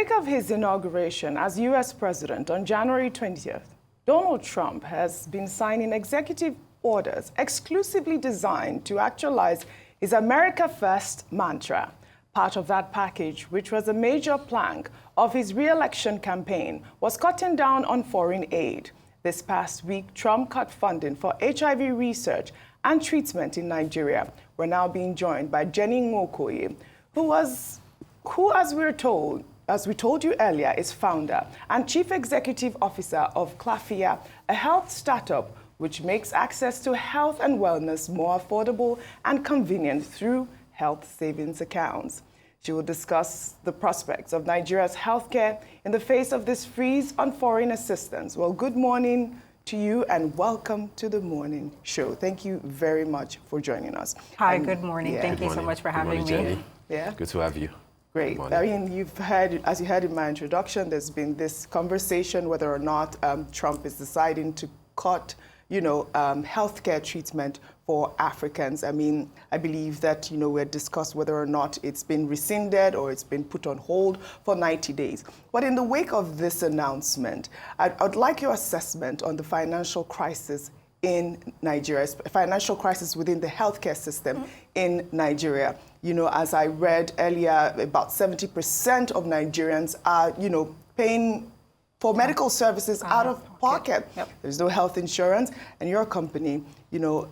wake of his inauguration as U.S. President on January 20th, Donald Trump has been signing executive orders exclusively designed to actualize his America First mantra. Part of that package, which was a major plank of his re-election campaign, was cutting down on foreign aid. This past week, Trump cut funding for HIV research and treatment in Nigeria. We're now being joined by Jenny Nwokoye, who, as we told you earlier, is founder and chief executive officer of Clafiya, a health startup which makes access to health and wellness more affordable and convenient through health savings accounts. She will discuss the prospects of Nigeria's healthcare in the face of this freeze on foreign assistance. Well, good morning to you and welcome to the morning show. Thank you very much for joining us. Hi, good morning. Yeah. Thank you so much for having me. Jenny. Yeah. Good to have you. Great. I mean, you've heard, as you heard in my introduction, there's been this conversation whether or not Trump is deciding to cut, healthcare treatment for Africans. I mean, I believe that, we had discussed whether or not it's been rescinded or it's been put on hold for 90 days. But in the wake of this announcement, I'd like your assessment on the financial crisis in Nigeria, financial crisis within the healthcare system in Nigeria. As I read earlier, about 70% of Nigerians are, paying for medical services out of pocket. Yep. There's no health insurance, and your company,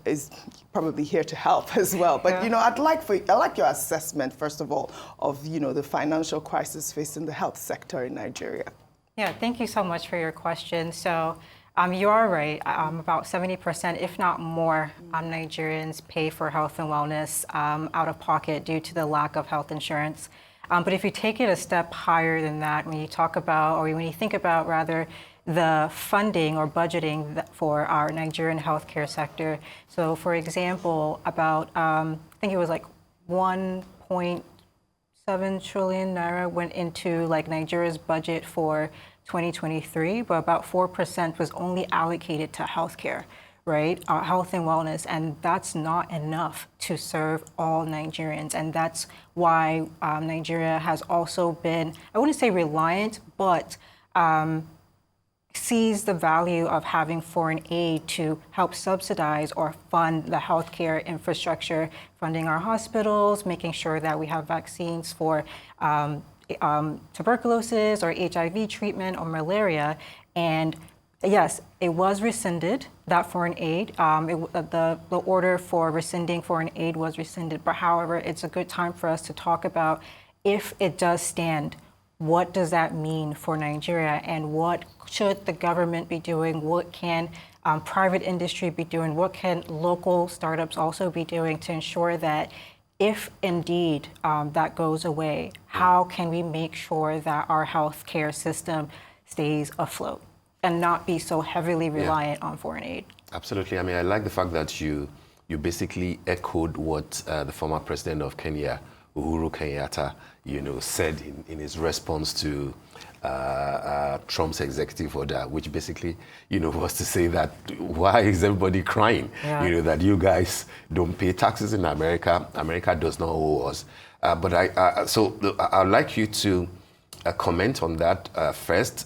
is probably here to help as well. But I'd like your assessment first of all of the financial crisis facing the health sector in Nigeria. Yeah, thank you so much for your question. So you are right. About 70%, if not more, Nigerians pay for health and wellness out of pocket due to the lack of health insurance. But if you take it a step higher than that, when you talk about, or when you think about rather, the funding or budgeting for our Nigerian healthcare sector. So for example, about, I think it was like 1.7 trillion naira went into Nigeria's budget for 2023, but about 4% was only allocated to healthcare, right? Health and wellness, and that's not enough to serve all Nigerians. And that's why Nigeria has also been, I wouldn't say reliant, but sees the value of having foreign aid to help subsidize or fund the healthcare infrastructure, funding our hospitals, making sure that we have vaccines for tuberculosis or HIV treatment or malaria. And yes, it was rescinded, that foreign aid. The order for rescinding foreign aid was rescinded. But however, it's a good time for us to talk about, if it does stand, what does that mean for Nigeria, and what should the government be doing? What can private industry be doing? What can local startups also be doing to ensure that if indeed that goes away, how can we make sure that our healthcare system stays afloat and not be so heavily reliant on foreign aid? Absolutely. I mean, I like the fact that you basically echoed what the former president of Kenya, Uhuru Kenyatta, said in his response to Trump's executive order, which basically, was to say that why is everybody crying? Yeah. That you guys don't pay taxes in America. America does not owe us. But I'd like you to comment on that first.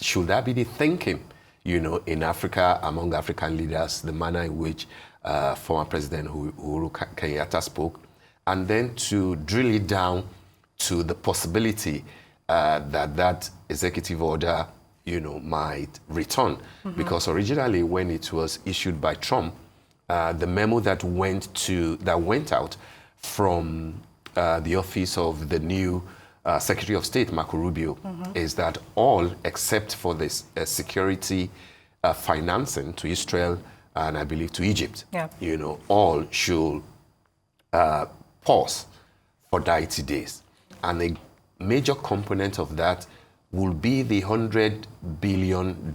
Should that be the thinking, in Africa, among African leaders, the manner in which former President Uhuru Kenyatta spoke, and then to drill it down to the possibility that executive order, might return. Because originally, when it was issued by Trump, the memo that went out from the office of the new Secretary of State, Marco Rubio, is that all except for this security financing to Israel and I believe to Egypt, all should pause for 90 days. And a major component of that will be the $100 billion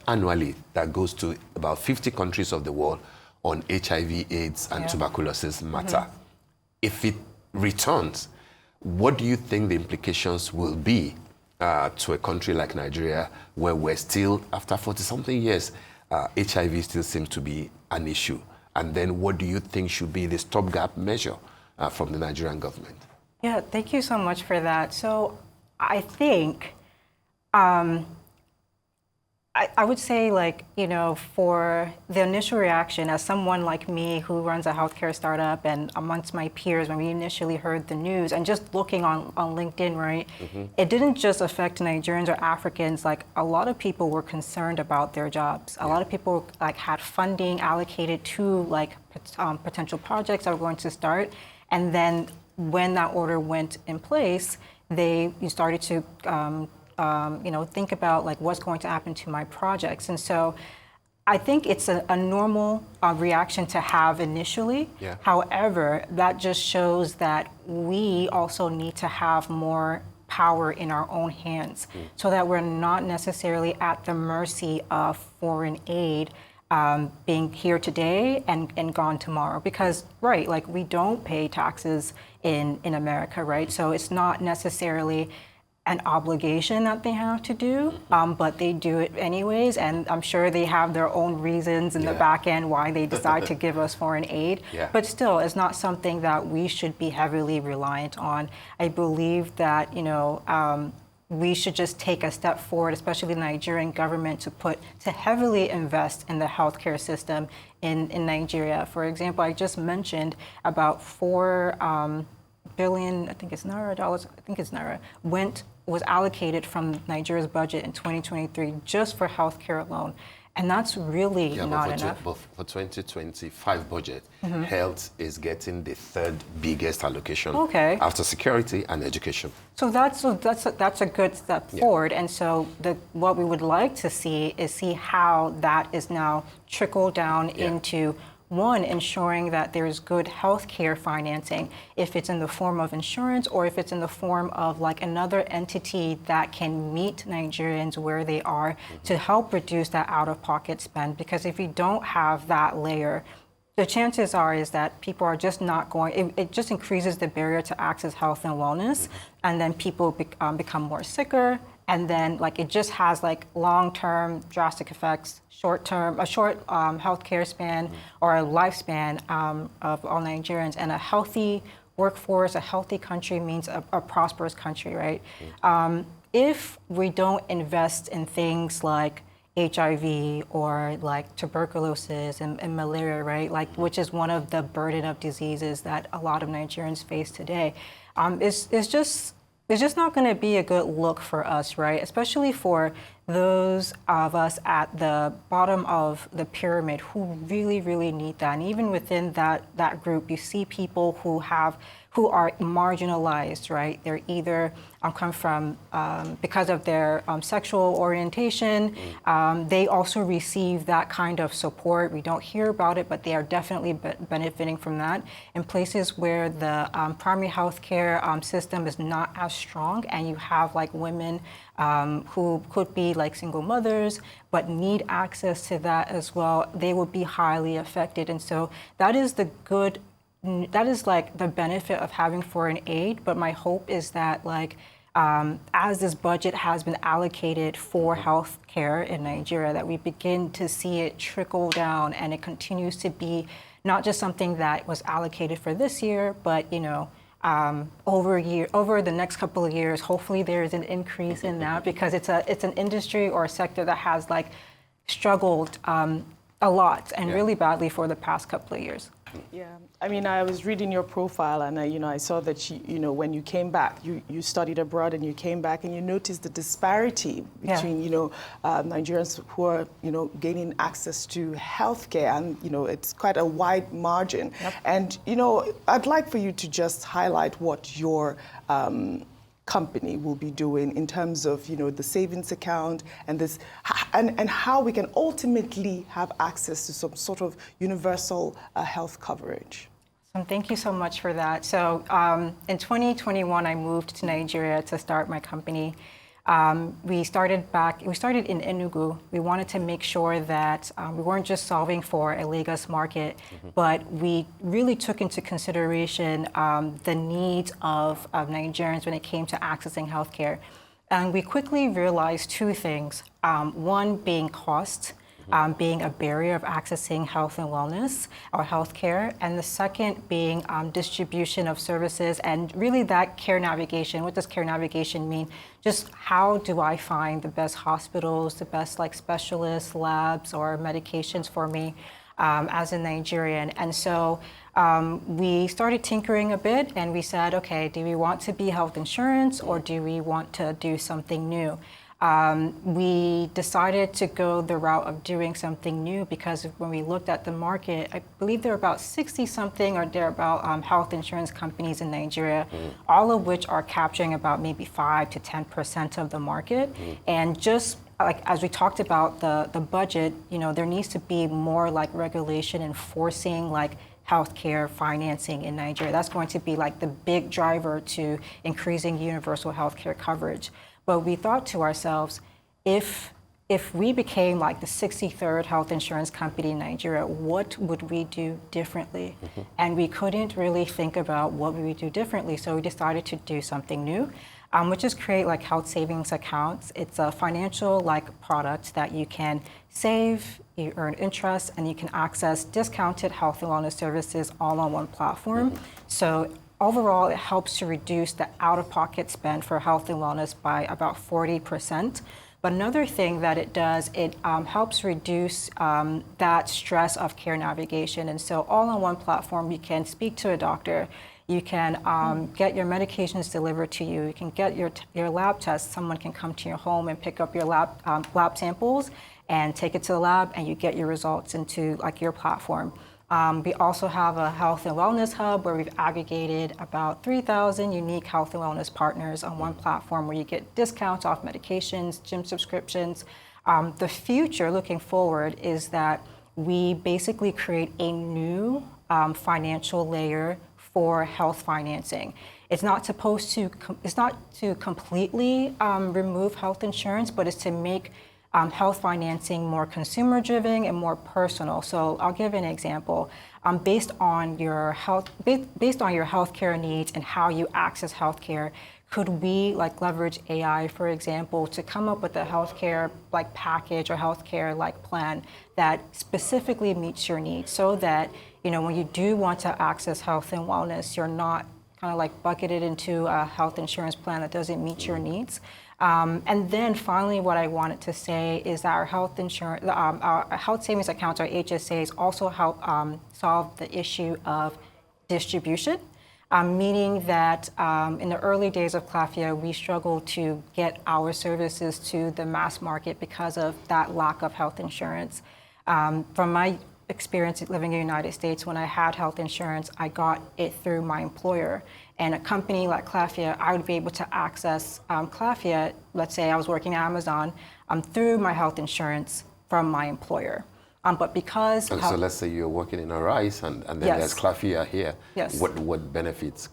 annually that goes to about 50 countries of the world on HIV, AIDS, and tuberculosis matter. If it returns, what do you think the implications will be to a country like Nigeria, where we're still, after 40-something years, HIV still seems to be an issue? And then what do you think should be the stopgap measure from the Nigerian government? Yeah, thank you so much for that. So I think I would say, like, you know, for the initial reaction, as someone like me who runs a healthcare startup, and amongst my peers, when we initially heard the news and just looking on LinkedIn, right, it didn't just affect Nigerians or Africans. Like, a lot of people were concerned about their jobs. A lot of people, like, had funding allocated to, like, potential projects that were going to start. And then when that order went in place, you started to you know, think about, like, what's going to happen to my projects. And so I think it's a normal reaction to have initially. Yeah. However, that just shows that we also need to have more power in our own hands so that we're not necessarily at the mercy of foreign aid being here today and gone tomorrow. Because, right, like, we don't pay taxes in America, right? So it's not necessarily an obligation that they have to do, but they do it anyways, and I'm sure they have their own reasons in the back end why they decide to give us foreign aid. But still, it's not something that we should be heavily reliant on. I believe that, you know, we should just take a step forward, especially the Nigerian government, to heavily invest in the healthcare system in Nigeria. For example, I just mentioned about $4 billion, I think it's naira, was allocated from Nigeria's budget in 2023 just for healthcare alone. And that's really not enough. But for 2025 budget, health is getting the third biggest allocation after security and education. So that's a good step forward. And so what we would like to see is how that is now trickled down into, one, ensuring that there's good healthcare financing, if it's in the form of insurance or if it's in the form of, like, another entity that can meet Nigerians where they are to help reduce that out-of-pocket spend. Because if you don't have that layer, the chances are is that people are just not going, it just increases the barrier to access health and wellness, and then people become more sicker. And then, like, it just has, like, long-term drastic effects, a short healthcare span or a lifespan of all Nigerians. And a healthy workforce, a healthy country means a prosperous country, right? If we don't invest in things like HIV or, like, tuberculosis and malaria, right? Like, which is one of the burden of diseases that a lot of Nigerians face today, it's just not going to be a good look for us, right? Especially for those of us at the bottom of the pyramid who really, really need that. And even within that group, you see people who are marginalized, right? They're either come from, because of their sexual orientation, they also receive that kind of support. We don't hear about it, but they are definitely benefiting from that. In places where the primary health care system is not as strong, and you have, like, women who could be, like, single mothers, but need access to that as well, they would be highly affected. And so that is like the benefit of having foreign aid. But my hope is that, like, as this budget has been allocated for health care in Nigeria, that we begin to see it trickle down, and it continues to be not just something that was allocated for this year, but, you know, over the next couple of years, hopefully there is an increase in that, because it's an industry or a sector that has, like, struggled a lot and really badly for the past couple of years. Yeah, I mean, I was reading your profile, and I saw that when you came back, you studied abroad, and you came back, and you noticed the disparity between Nigerians who are gaining access to healthcare, and it's quite a wide margin. And I'd like for you to just highlight what your company will be doing in terms of the savings account and this, and how we can ultimately have access to some sort of universal health coverage. So thank you so much for that. So in 2021, I moved to Nigeria to start my company. We started in Enugu. We wanted to make sure that we weren't just solving for a Lagos market, but we really took into consideration the needs of Nigerians when it came to accessing healthcare. And we quickly realized two things. One being cost. being a barrier of accessing health and wellness or healthcare, and the second being distribution of services and really that care navigation. What does care navigation mean? Just how do I find the best hospitals, the best like specialists, labs, or medications for me as a Nigerian? And so we started tinkering a bit and we said, okay, do we want to be health insurance or do we want to do something new? We decided to go the route of doing something new because when we looked at the market, I believe there are about 60 something or thereabout health insurance companies in Nigeria, all of which are capturing about maybe 5 to 10% of the market. And just like as we talked about the budget, there needs to be more like regulation enforcing like healthcare financing in Nigeria. That's going to be like the big driver to increasing universal healthcare coverage. But we thought to ourselves, if we became like the 63rd health insurance company in Nigeria, what would we do differently? And we couldn't really think about what we would do differently. So we decided to do something new, which is create like health savings accounts. It's a financial like product that you can save, you earn interest, and you can access discounted health and wellness services all on one platform. So overall, it helps to reduce the out-of-pocket spend for health and wellness by about 40%. But another thing that it does, it helps reduce that stress of care navigation. And so all on one platform, you can speak to a doctor, you can get your medications delivered to you, you can get your lab tests, someone can come to your home and pick up your lab samples and take it to the lab, and you get your results into like your platform. We also have a health and wellness hub where we've aggregated about 3,000 unique health and wellness partners on one platform where you get discounts off medications, gym subscriptions. The future looking forward is that we basically create a new financial layer for health financing. It's not to completely remove health insurance, but it's to make health financing more consumer-driven and more personal. So I'll give an example. Based on your healthcare needs and how you access healthcare, could we like leverage AI, for example, to come up with a healthcare like package or healthcare like plan that specifically meets your needs, so that when you do want to access health and wellness, you're not kind of like bucketed into a health insurance plan that doesn't meet your needs. And then finally, what I wanted to say is that our health savings accounts, our HSAs, also help solve the issue of distribution, meaning that in the early days of Clafiya, we struggled to get our services to the mass market because of that lack of health insurance. From my experience living in the United States, when I had health insurance, I got it through my employer. And a company like Clafiya, I would be able to access Clafiya, let's say I was working at Amazon, through my health insurance from my employer. But because... So let's say you're working in a rice and then there's Clafiya here. Yes. What benefits,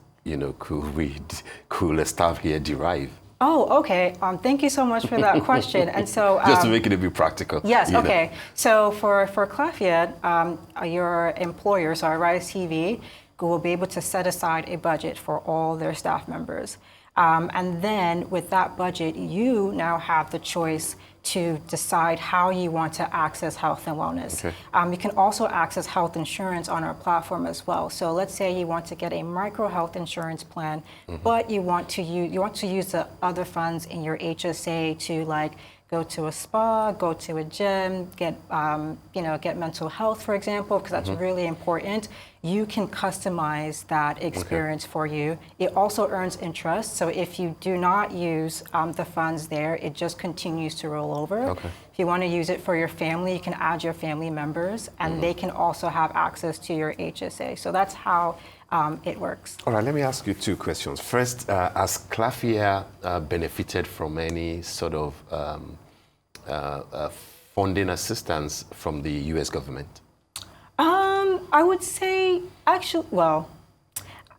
could the staff here derive? Oh, okay. Thank you so much for that question. And so just to make it a bit practical. Yes. Okay. So for Clafiya, your employer, so Rise TV, will be able to set aside a budget for all their staff members, and then with that budget, you now have the choice to decide how you want to access health and wellness. Okay. You can also access health insurance on our platform as well. So let's say you want to get a micro health insurance plan, but you want to use the other funds in your HSA to like go to a spa, go to a gym, get mental health, for example, because that's really important. You can customize that experience for you. It also earns interest. So if you do not use the funds there, it just continues to roll over. Okay. If you want to use it for your family, you can add your family members, and they can also have access to your HSA. So that's how it works. All right, let me ask you two questions. First, has Clafiya benefited from any sort of funding assistance from the U.S. government? I would say, actually, well,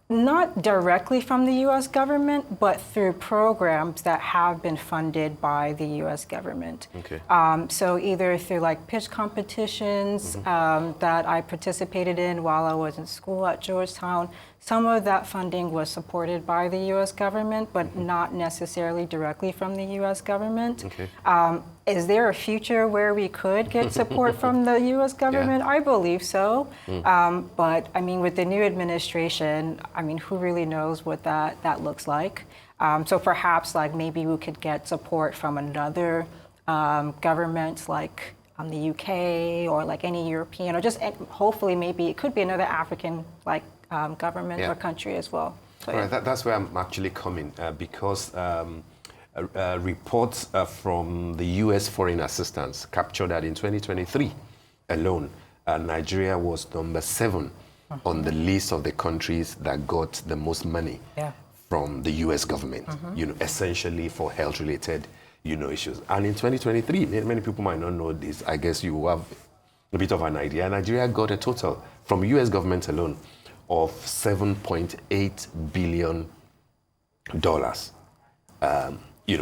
not directly from the U.S. government, but through programs that have been funded by the U.S. government. Okay. So either through like pitch competitions that I participated in while I was in school at Georgetown. Some of that funding was supported by the U.S. government, but not necessarily directly from the U.S. government. Okay. Is there a future where we could get support from the U.S. government? Yeah. I believe so. But I mean, with the new administration, I mean, who really knows what that looks like? So perhaps like maybe we could get support from another government like the UK or like any European, or just hopefully maybe it could be another African like government or country as well. So, All right, that's where I'm actually coming because reports from the U.S. Foreign Assistance captured that in 2023 alone, Nigeria was number 7 on the list of the countries that got the most money from the U.S. government, essentially for health-related, issues. And in 2023, many people might not know this. I guess you have a bit of an idea. Nigeria got a total from U.S. government alone of $7.8 billion.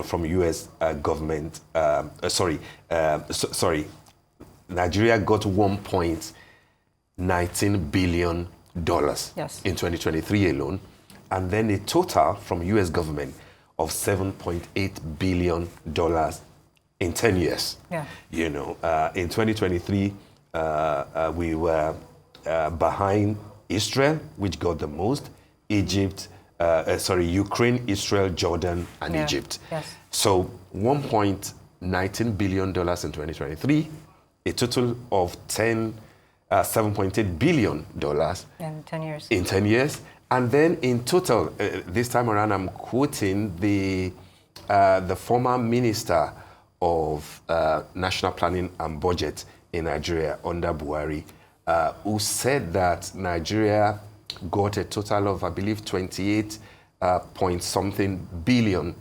From U.S. government. Nigeria got $1.19 billion in 2023 alone, and then a total from U.S. government of $7.8 billion in 10 years. In 2023, we were behind Israel, which got the most, Ukraine, Israel, Jordan, and Egypt. So $1.19 billion in 2023, a total of $7.8 billion in 10 years. In 10 years. And then in total, this time around, I'm quoting the former Minister of National Planning and Budget in Nigeria under Buhari, who said that Nigeria got a total of, I believe, 28 point something billion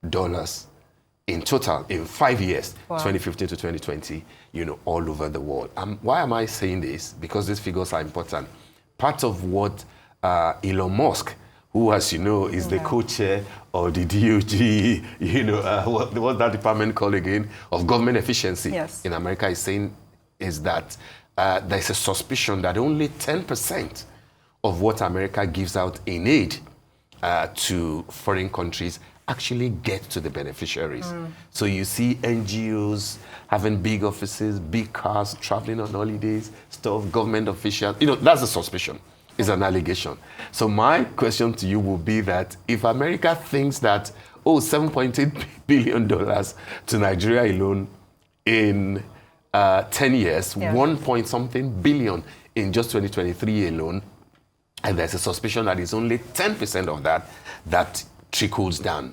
dollars in total in 5 years, 2015 to 2020, all over the world. Why am I saying this? Because these figures are important. Part of what Elon Musk, who, as you know, is the co-chair of the DOG, what's that department called again, of government efficiency in America, is saying is that there's a suspicion that only 10% of what America gives out in aid to foreign countries actually get to the beneficiaries. So you see NGOs having big offices, big cars, traveling on holidays, stuff, government officials. That's a suspicion. It's an allegation. So my question to you will be that if America thinks that, $7.8 billion to Nigeria alone in 10 years, 1 point something billion in just 2023 alone, and there's a suspicion that it's only 10% of that trickles down,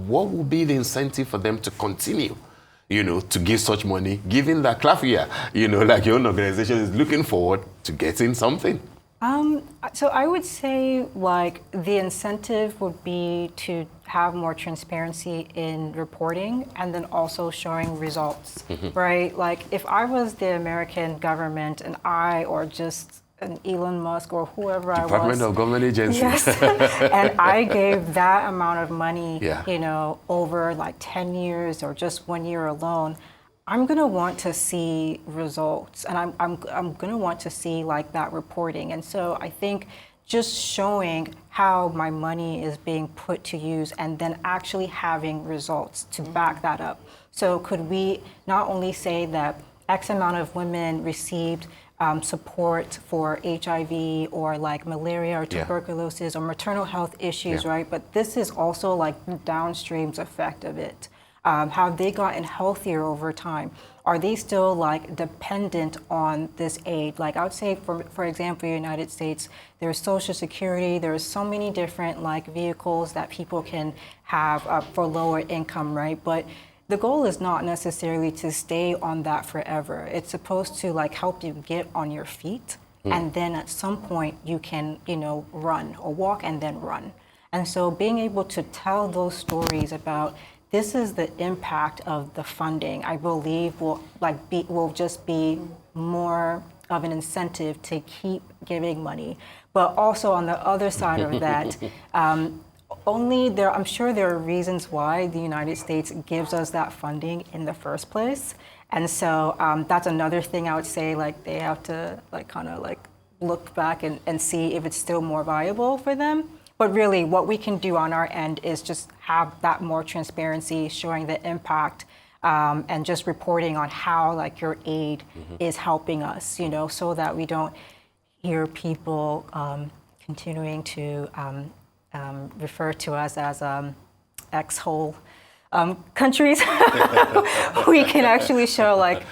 what will be the incentive for them to continue, to give such money, given that Clafiya, like your own organization, is looking forward to getting something? So I would say, like, the incentive would be to have more transparency in reporting and then also showing results, right? Like, if I was the American government and or just an Elon Musk or whoever I was. Department of Government Agency. Yes. And I gave that amount of money, over like 10 years or just 1 year alone, I'm going to want to see results, and I'm going to want to see like that reporting. And so I think just showing how my money is being put to use and then actually having results to back that up. So could we not only say that X amount of women received support for HIV or like malaria or tuberculosis or maternal health issues, right? But this is also like the downstream effect of it. Have they gotten healthier over time? Are they still like dependent on this aid? Like I would say, for example, United States, there's Social Security, there's so many different like vehicles that people can have for lower income, right? But the goal is not necessarily to stay on that forever. It's supposed to like help you get on your feet, and then at some point you can, run or walk and then run. And so being able to tell those stories about this is the impact of the funding, I believe will just be more of an incentive to keep giving money. But also on the other side of that, I'm sure there are reasons why the United States gives us that funding in the first place. And so that's another thing I would say, like they have to look back and see if it's still more viable for them. But really what we can do on our end is just have that more transparency, showing the impact and just reporting on how like your aid is helping us, you know, so that we don't hear people continuing to refer to us as ex-hole countries. We can actually show like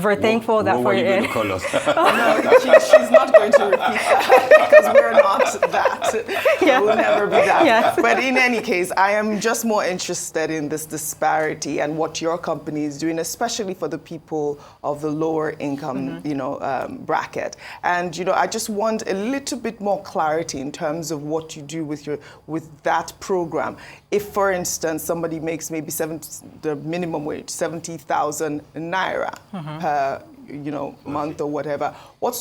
we're thankful that what for you your going aid. to call us? No, she's not going to repeat that because we're not that. Yeah. We'll never be that. Yes. But in any case, I am just more interested in this disparity and what your company is doing, especially for the people of the lower income, you know, bracket. And you know, I just want a little bit more clarity in terms of what you do with that program. If, for instance, somebody makes maybe the minimum wage, 70,000 naira per month or whatever,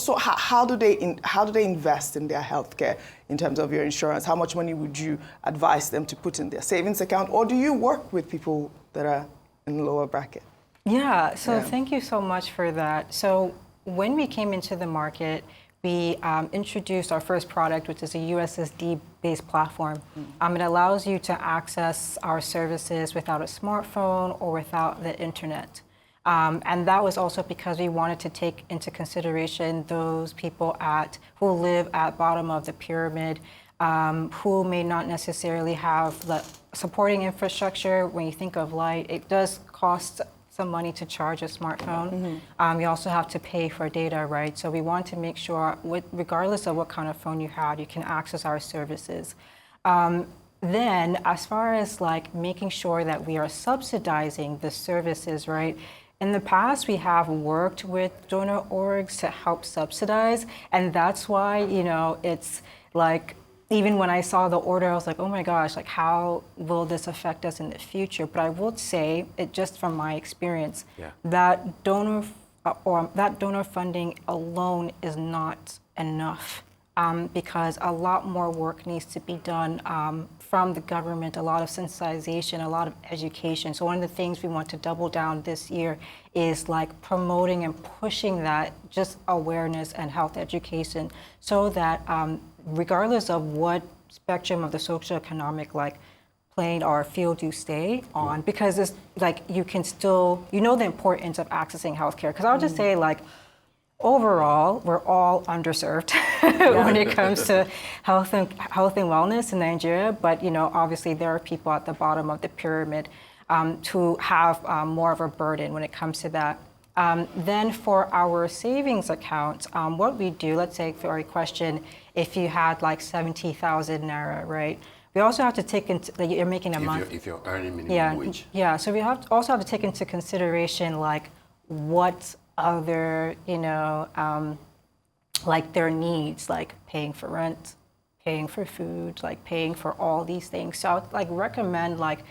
how do they invest in their healthcare in terms of your insurance? How much money would you advise them to put in their savings account, or do you work with people that are in the lower bracket? Yeah. So thank you so much for that. So when we came into the market, we introduced our first product, which is a USSD-based platform. It allows you to access our services without a smartphone or without the internet. And that was also because we wanted to take into consideration those people who live at bottom of the pyramid, who may not necessarily have the supporting infrastructure. When you think of light, it does cost some money to charge a smartphone. You also have to pay for data, right? So we want to make sure, regardless of what kind of phone you have, you can access our services. Then, as far as like making sure that we are subsidizing the services, right? In the past, we have worked with donor orgs to help subsidize, and that's why, you know, it's like, even when I saw the order, I was like, oh my gosh, like how will this affect us in the future? But I would say, just from my experience, that donor funding alone is not enough, because a lot more work needs to be done from the government, a lot of sensitization, a lot of education. So one of the things we want to double down this year is like promoting and pushing that just awareness and health education, so that regardless of what spectrum of the socioeconomic like plane or field you stay on, because it's like you can still, you know, the importance of accessing healthcare. Because I'll just say, like, overall, we're all underserved when it comes to health and wellness in Nigeria. But you know, obviously, there are people at the bottom of the pyramid who have more of a burden when it comes to that. Then for our savings account, what we do, let's say for a question, if you had like 70,000 naira, right? We also have to take into, like, you're making a month. If you're earning minimum wage. Yeah, so we also have to take into consideration like what other, you know, like their needs, like paying for rent, paying for food, like paying for all these things. So I would like recommend like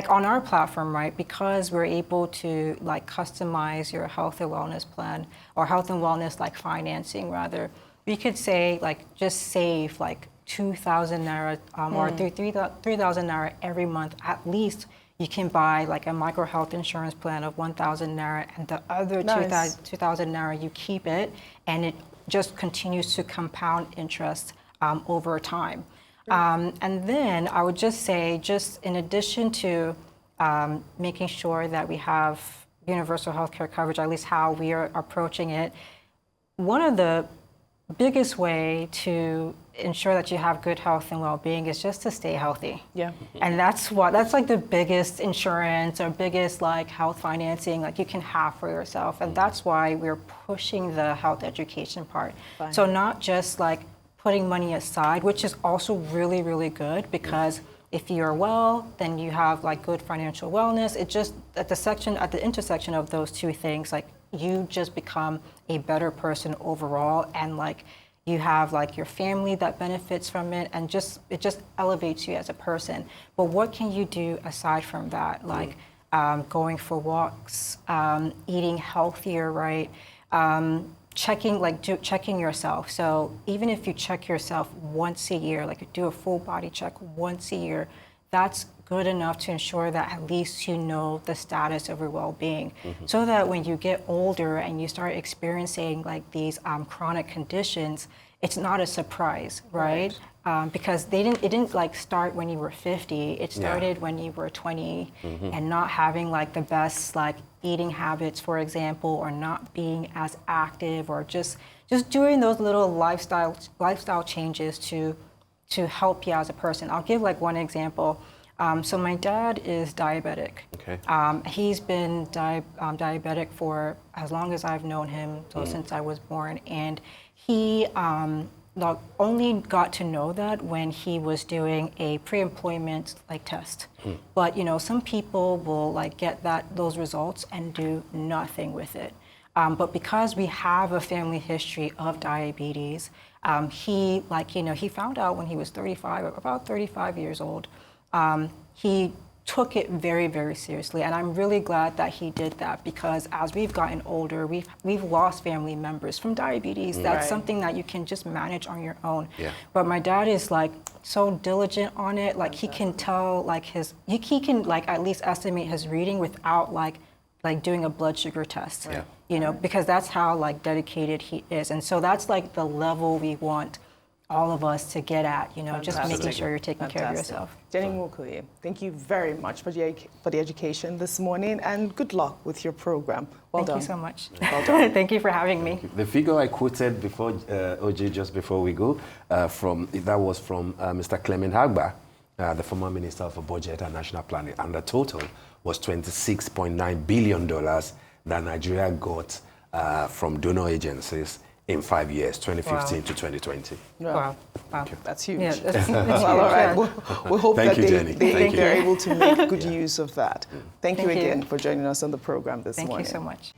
on our platform, right, because we're able to like customize your health and wellness plan, or health and wellness like financing rather, we could say like just save like 2,000 naira or 3,000 naira every month at least. You can buy like a micro health insurance plan of 1,000 naira, and the other 2,000 naira you keep it, and it just continues to compound interest over time. And then I would just say, just in addition to making sure that we have universal healthcare coverage, at least how we are approaching it, one of the biggest way to ensure that you have good health and well-being is just to stay healthy. Yeah. And that's like the biggest insurance or biggest like health financing like you can have for yourself. And that's why we're pushing the health education part. Fine. So not just like putting money aside, which is also really, really good, because if you're well, then you have like good financial wellness. It just at the intersection of those two things, like you just become a better person overall, and like you have like your family that benefits from it, and it just elevates you as a person. But what can you do aside from that? Like going for walks, eating healthier, right? Checking yourself. So even if you check yourself once a year, like do a full body check once a year, that's good enough to ensure that at least you know the status of your well-being, so that when you get older and you start experiencing like these chronic conditions, it's not a surprise, right? Because it didn't like start when you were 50. It started when you were 20, and not having like the best like eating habits, for example, or not being as active, or just doing those little lifestyle changes to help you as a person. I'll give like one example. So my dad is diabetic. Okay. He's been diabetic for as long as I've known him, so since I was born, and he only got to know that when he was doing a pre-employment like test. But some people will like get those results and do nothing with it. But because we have a family history of diabetes, he found out when he was about 35 years old. He took it very, very seriously, and I'm really glad that he did that, because as we've gotten older, we've lost family members from diabetes. That's something that you can just manage on your own. Yeah. But my dad is like so diligent on it. Like he can tell like he can like at least estimate his reading without like doing a blood sugar test. Yeah. Because that's how like dedicated he is, and so that's like the level we want all of us to get at, just making sure you're taking care of yourself. Jenny Nwokoye, thank you very much for the education this morning, and good luck with your program. Well done. Thank you so much. Well done. Thank you for having me. The figure I quoted before, OJ, just before we go, that was from Mr. Clement Hagba, the former Minister for Budget and National Planning, and the total was $26.9 billion that Nigeria got from donor agencies in 5 years, 2015 to 2020. Wow. That's huge. Yeah, that's well, all right. We hope that they're able to make good use of that. Thank you again for joining us on the program this morning. Thank you so much.